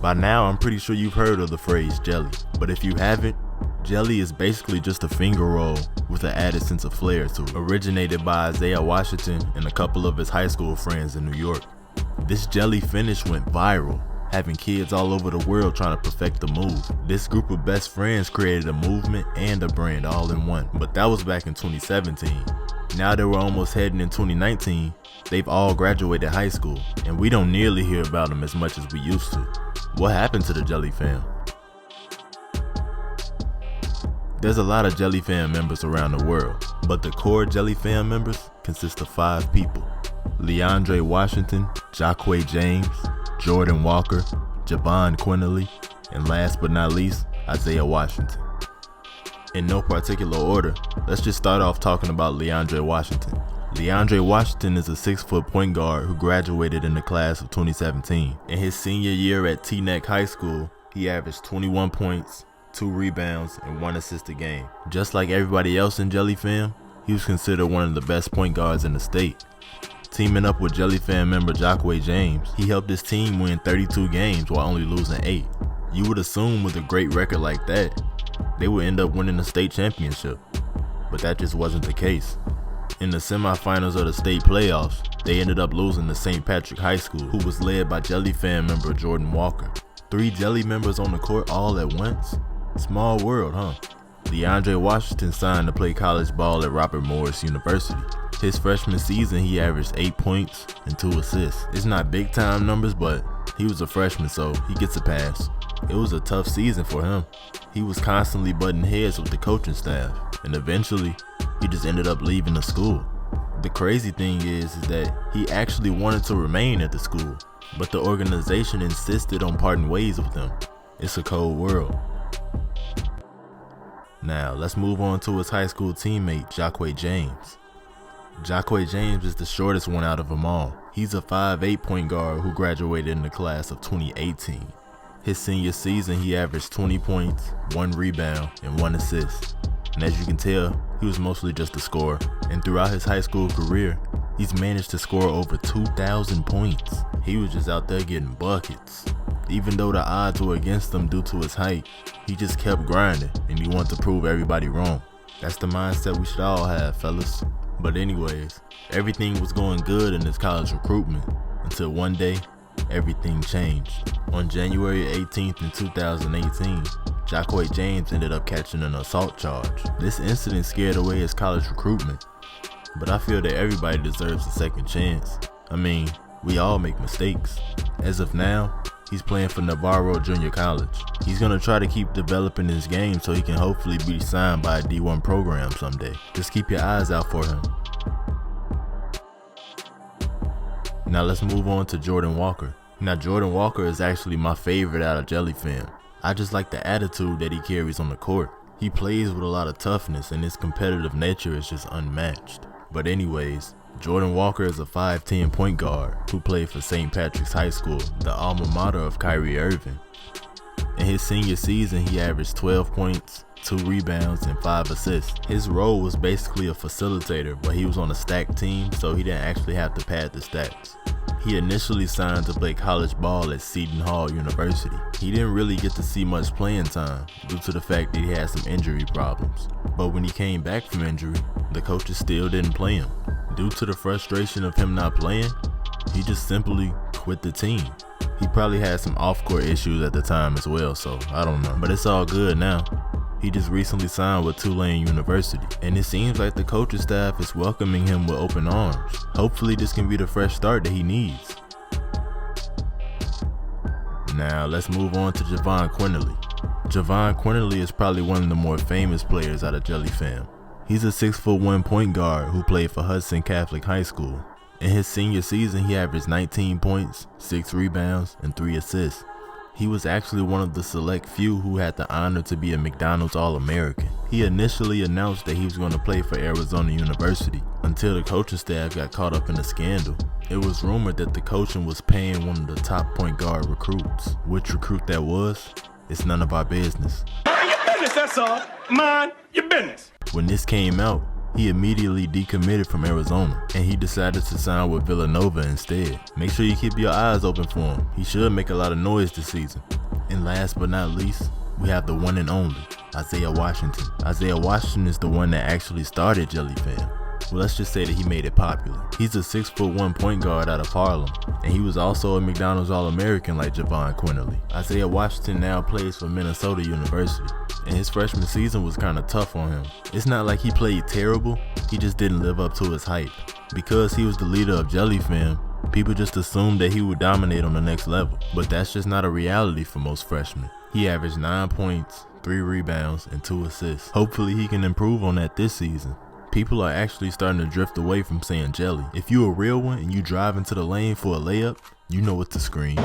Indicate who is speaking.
Speaker 1: By now, I'm pretty sure you've heard of the phrase jelly, but if you haven't, jelly is basically just a finger roll with an added sense of flair to it. Originated by Isaiah Washington and a couple of his high school friends in New York. This jelly finish went viral, having kids all over the world trying to perfect the move. This group of best friends created a movement and a brand all in one, but that was back in 2017. Now that we're almost heading in 2019, they've all graduated high school, and we don't nearly hear about them as much as we used to. What happened to the Jelly fam? There's a lot of Jelly fam members around the world, but the core Jelly fam members consist of 5 people: Leandre Washington, Jock Way James, Jourdan Walker, Javon Quinn, and last but not least, Isaiah Washington. In no particular order, let's just start off talking about Leandre Washington. Leandre Washington is a 6-foot point guard who graduated in the class of 2017. In his senior year at Teaneck High School, he averaged 21 points, 2 rebounds, and 1 assist a game. Just like everybody else in Jelly fam, he was considered one of the best point guards in the state. Teaming up with Jelly fam member Jock Way James, he helped his team win 32 games while only losing 8. You would assume with a great record like that, they would end up winning the state championship, but that just wasn't the case. In the semifinals of the state playoffs, they ended up losing to St. Patrick High School, who was led by Jelly fam member Jourdan Walker. 3 Jelly members on the court all at once? Small world, huh? Leandre Washington signed to play college ball at Robert Morris University. His freshman season, he averaged 8 points and 2 assists. It's not big time numbers, but he was a freshman, so he gets a pass. It was a tough season for him. He was constantly butting heads with the coaching staff, and eventually, he just ended up leaving the school. The crazy thing is that he actually wanted to remain at the school, but the organization insisted on parting ways with him. It's a cold world. Now, let's move on to his high school teammate, Jock Way James. Jock Way James is the shortest one out of them all. He's a 5'8" point guard who graduated in the class of 2018. His senior season, he averaged 20 points, 1 rebound, and 1 assist. And as you can tell, he was mostly just a scorer. And throughout his high school career, he's managed to score over 2,000 points. He was just out there getting buckets. Even though the odds were against him due to his height, he just kept grinding and he wanted to prove everybody wrong. That's the mindset we should all have, fellas. But anyways, everything was going good in his college recruitment until one day, everything changed. On January 18th in 2018, Jock Way James ended up catching an assault charge. This incident scared away his college recruitment, but I feel that everybody deserves a second chance. I mean, we all make mistakes. As of now, he's playing for Navarro Junior College. He's gonna try to keep developing his game so he can hopefully be signed by a D1 program someday. Just keep your eyes out for him. Now let's move on to Jourdan Walker. Now Jourdan Walker is actually my favorite out of Jelly fam. I just like the attitude that he carries on the court. He plays with a lot of toughness and his competitive nature is just unmatched. But anyways, Jourdan Walker is a 5'10" point guard who played for St. Patrick's High School, the alma mater of Kyrie Irving. In his senior season, he averaged 12 points, 2 rebounds, and 5 assists. His role was basically a facilitator, but he was on a stacked team, so he didn't actually have to pad the stats. He initially signed to play college ball at Seton Hall University. He didn't really get to see much playing time due to the fact that he had some injury problems. But when he came back from injury, the coaches still didn't play him. Due to the frustration of him not playing, he just simply quit the team. He probably had some off-court issues at the time as well, so I don't know. But it's all good now. He just recently signed with Tulane University, and it seems like the coaching staff is welcoming him with open arms. Hopefully this can be the fresh start that he needs. Now let's move on to Javon Quinn. Javon Quinn is probably one of the more famous players out of Jelly fam. He's a 6'1" point guard who played for Hudson Catholic High School. In his senior season, he averaged 19 points, 6 rebounds, and 3 assists. He was actually one of the select few who had the honor to be a McDonald's All-American. He initially announced that he was going to play for Arizona University until the coaching staff got caught up in a scandal. It was rumored that the coaching was paying one of the top point guard recruits. Which recruit that was, it's none of our business.
Speaker 2: Mind your business, that's all. Mind your business.
Speaker 1: When this came out, he immediately decommitted from Arizona, and he decided to sign with Villanova instead. Make sure you keep your eyes open for him. He should make a lot of noise this season. And last but not least, we have the one and only Isaiah Washington. Isaiah Washington is the one that actually started Jelly Fam. Well, let's just say that he made it popular. He's a 6'1" point guard out of Harlem, and he was also a McDonald's All-American like Javon Quinn. Isaiah Washington now plays for Minnesota University, and his freshman season was kind of tough on him. It's not like he played terrible, he just didn't live up to his hype. Because he was the leader of Jelly Fam, people just assumed that he would dominate on the next level, but that's just not a reality for most freshmen. He averaged 9 points, 3 rebounds, and 2 assists. Hopefully he can improve on that this season. People are actually starting to drift away from saying jelly. If you a real one and you drive into the lane for a layup, you know what to scream.